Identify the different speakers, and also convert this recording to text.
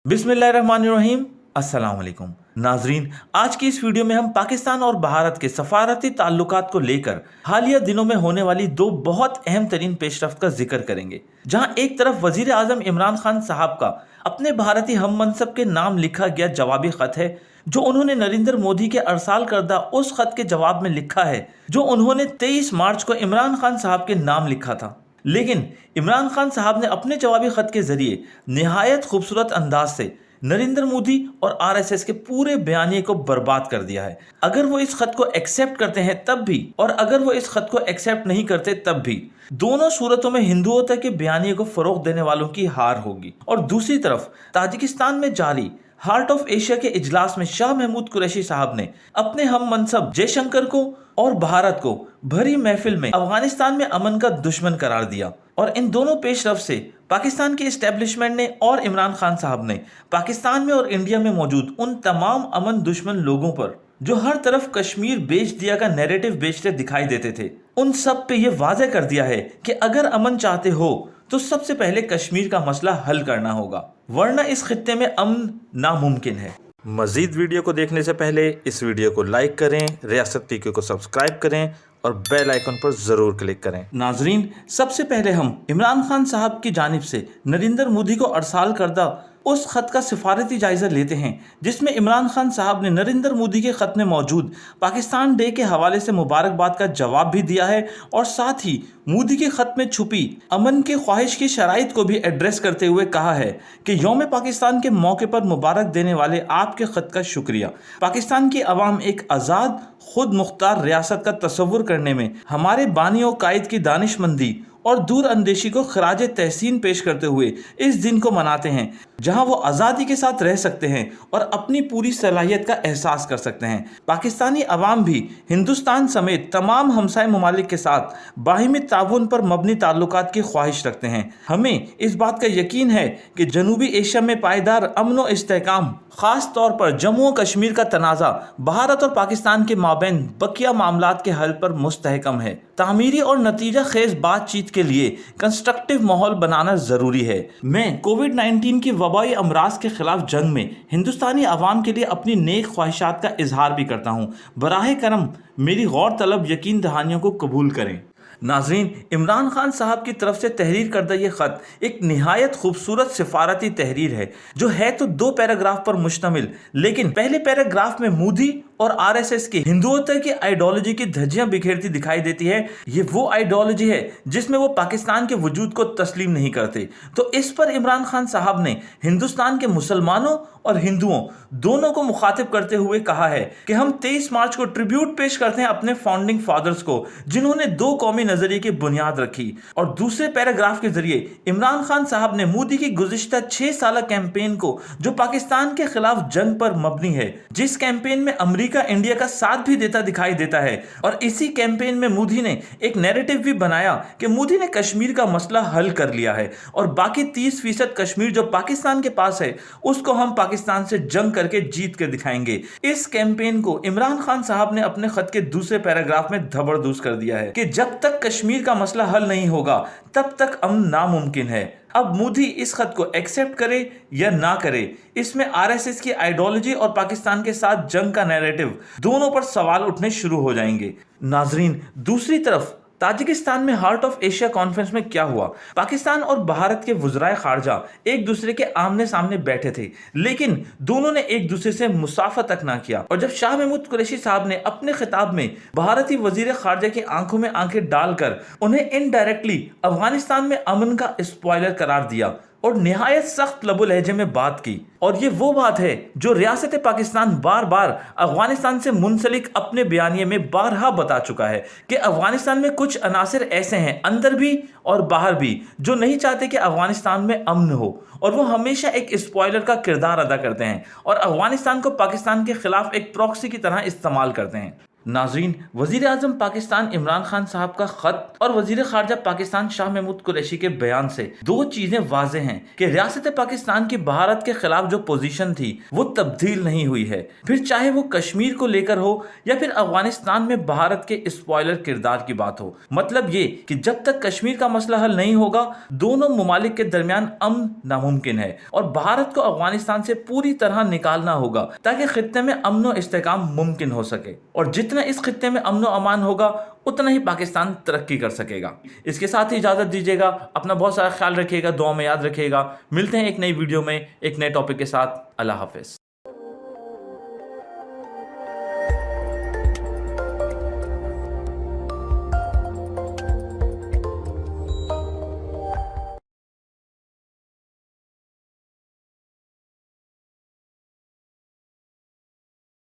Speaker 1: बिस्मिल्लाहिर्रहमानिर्रहीम। अस्सलाम वालेकुम नाजरीन, आज की इस वीडियो में हम पाकिस्तान और भारत के सफारती ताल्लुकात को लेकर हालिया दिनों में होने वाली दो बहुत अहम तरीन पेशरफ्त का जिक्र करेंगे। जहां एक तरफ वजीर आजम इमरान खान साहब का अपने भारतीय हम मनसब के नाम लिखा गया जवाबी खत है, जो उन्होंने नरेंद्र मोदी के अरसाल करदा उस खत के जवाब में लिखा है जो उन्होंने 23 मार्च को इमरान खान साहब के नाम लिखा था। लेकिन इमरान खान साहब ने अपने जवाबी खत के जरिए निहायत खूबसूरत अंदाज से नरेंद्र मोदी और आरएसएस के पूरे बयानिए को बर्बाद कर दिया है। अगर वो इस खत को एक्सेप्ट करते हैं तब भी, और अगर वो इस खत को एक्सेप्ट नहीं करते तब भी, दोनों सूरतों में हिंदुओं के बयानिए को फरोग देने वालों की हार होगी। और दूसरी तरफ ताजिकिस्तान में जारी हार्ट ऑफ एशिया के इजलास में शाह महमूद कुरैशी साहब ने अपने हम मनसब जयशंकर को और भारत को भरी महफिल में अफगानिस्तान में अमन का दुश्मन करार दिया। और इन दोनों पेशरफ से पाकिस्तान के इस्टेब्लिशमेंट ने और इमरान खान साहब ने पाकिस्तान में और इंडिया में मौजूद उन तमाम अमन दुश्मन लोगों पर जो हर तरफ कश्मीर बेच दिया का नैरेटिव बेचते दिखाई देते थे, उन सब पे ये वाज़ेह कर दिया है कि अगर अमन चाहते हो तो सबसे पहले कश्मीर का मसला हल करना होगा, वरना इस खित्ते में अमन नामुमकिन है। मजीद वीडियो को देखने से पहले इस वीडियो को लाइक करें, रियासत पीके को सब्सक्राइब करें और बेल आइकन पर जरूर क्लिक करें। नाजरीन, सबसे पहले हम इमरान खान साहब की जानिब से नरेंद्र मोदी को अरसाल करदा उस खत का सिफारती जायजा लेते हैं, जिसमें इमरान खान साहब ने नरेंद्र मोदी के खत में मौजूद पाकिस्तान डे के हवाले से मुबारकबाद का जवाब भी दिया है और साथ ही मोदी के खत में छुपी अमन के ख्वाहिश की शराइत को भी एड्रेस करते हुए कहा है कि यौम पाकिस्तान के मौके पर मुबारक देने वाले आपके खत का शुक्रिया। पाकिस्तान की अवाम एक आज़ाद खुद मुख्तार रियासत का तस्वुर करने में हमारे बानी और कायद की दानिशमंदी और दूर अंदेशी को खराज तहसीन पेश करते हुए इस दिन को मनाते हैं, जहां वो आज़ादी के साथ रह सकते हैं और अपनी पूरी सलाहियत का एहसास कर सकते हैं। पाकिस्तानी अवाम भी हिंदुस्तान समेत तमाम हमसाय ममालिक के साथ बाहिमी ताउन पर मबनी ताल्लुकात की ख्वाहिश रखते हैं। हमें इस बात का यकीन है कि जनूबी एशिया में पायदार अमन और इस्तेहकाम, ख़ास तौर पर जम्मू और कश्मीर का तनाज़ा भारत और पाकिस्तान के माबैन बकिया मामलात के हल पर मुस्तहकम है। तामीरी और नतीजा खेज बातचीत के लिए कंस्ट्रक्टिव माहौल बनाना ज़रूरी है। मैं कोविड-19 की वबाई अमराज के खिलाफ जंग में हिंदुस्तानी अवाम के लिए अपनी नेक ख्वाहिशात का इजहार भी करता हूँ। बराह करम मेरी गौर तलब यकीन दहानियों को कबूल करें। नाजरीन, इमरान खान साहब की तरफ से तहरीर करदा ये ख़त एक निहायत खूबसूरत सिफारती तहरीर है, जो है तो 2 पैराग्राफ पर मुश्तमिल, लेकिन पहले पैराग्राफ में मोदी और आरएसएस की हिंदुत्व की आइडियोलॉजी की धज्जियां बिखेरती दिखाई देती है। ये वो आइडियोलॉजी है जिसमें वो पाकिस्तान के वजूद को तस्लीम नहीं करते। तो इस पर इमरान खान साहब ने हिंदुस्तान के मुसलमानों और हिंदुओं दोनों को मुखातिब करते हुए कहा है कि हम 23 मार्च को ट्रिब्यूट पेश करते हैं अपने फाउंडिंग फादर्स को, जिन्होंने 2 कौमी नजरिए की बुनियाद रखी। और दूसरे पैराग्राफ के जरिए इमरान खान साहब ने मोदी की गुज़िश्ता 6 साल कैंपेन को, जो पाकिस्तान के खिलाफ जंग पर मबनी है, जिस कैंपेन में अमेरिका इंडिया का साथ भी देता दिखाई देता है, और इसी कैंपेन में मोदी ने एक नैरेटिव भी बनाया कि मोदी ने कश्मीर का मसला हल कर लिया है और बाकी 30% कश्मीर जो पाकिस्तान के पास है उसको हम पाकिस्तान से जंग करके जीत कर दिखाएंगे। इस कैंपेन को इमरान खान साहब ने अपने खत के दूसरे पैराग्राफ में धबरदूस कर दिया है कि जब तक कश्मीर का मसला हल नहीं होगा तब तक अमन नामुमकिन है। अब मोदी इस खत को एक्सेप्ट करे या ना करे, इसमें आरएसएस की आइडियोलॉजी और पाकिस्तान के साथ जंग का नैरेटिव दोनों पर सवाल उठने शुरू हो जाएंगे। नाजरीन, दूसरी तरफ ताजिकिस्तान में हार्ट ऑफ एशिया कॉन्फ्रेंस में क्या हुआ? पाकिस्तान और भारत के वज़राए खारजा एक दूसरे के आमने सामने बैठे थे, लेकिन दोनों ने एक दूसरे से मुसाफा तक ना किया। और जब शाह महमूद कुरैशी साहब ने अपने खिताब में भारतीय वजीर खारजा की आंखों में आंखें डालकर उन्हें इनडायरेक्टली अफगानिस्तान में अमन का स्पॉइलर करार दिया और निहायत सख्त लबो लहजे में बात की, और ये वो बात है जो रियासत पाकिस्तान बार बार अफगानिस्तान से मुंसलिक अपने बयानिए में बारहा बता चुका है कि अफगानिस्तान में कुछ अनासर ऐसे हैं, अंदर भी और बाहर भी, जो नहीं चाहते कि अफगानिस्तान में अमन हो, और वो हमेशा एक स्पॉइलर का किरदार अदा करते हैं और अफगानिस्तान को पाकिस्तान के खिलाफ एक प्रॉक्सी की तरह इस्तेमाल करते हैं। नाजरीन, वजीर आजम पाकिस्तान इमरान खान साहब का खत और वजीर खारजा पाकिस्तान शाह महमूद कुरैशी के बयान से दो चीजें वाज़ेह हैं कि रियासत पाकिस्तान की भारत के खिलाफ जो पोजीशन थी वो तब्दील नहीं हुई है, फिर चाहे वो कश्मीर को लेकर हो या फिर अफगानिस्तान में भारत के स्पॉइलर किरदार की बात हो। मतलब ये कि जब तक कश्मीर का मसला हल नहीं होगा, दोनों मुमालिक के दरमियान अमन नामुमकिन है और भारत को अफगानिस्तान से पूरी तरह निकालना होगा ताकि खित्ते में अमन व इस्तेहकाम मुमकिन हो सके। और जितना इस खित्ते में अमन व अमान होगा उतना ही पाकिस्तान तरक्की कर सकेगा। इसके साथ ही इजाजत दीजिएगा, अपना बहुत सारा ख्याल रखिएगा, दुआ में याद रखिएगा। मिलते हैं एक नई वीडियो में एक नए टॉपिक के साथ। अल्लाह हाफिज।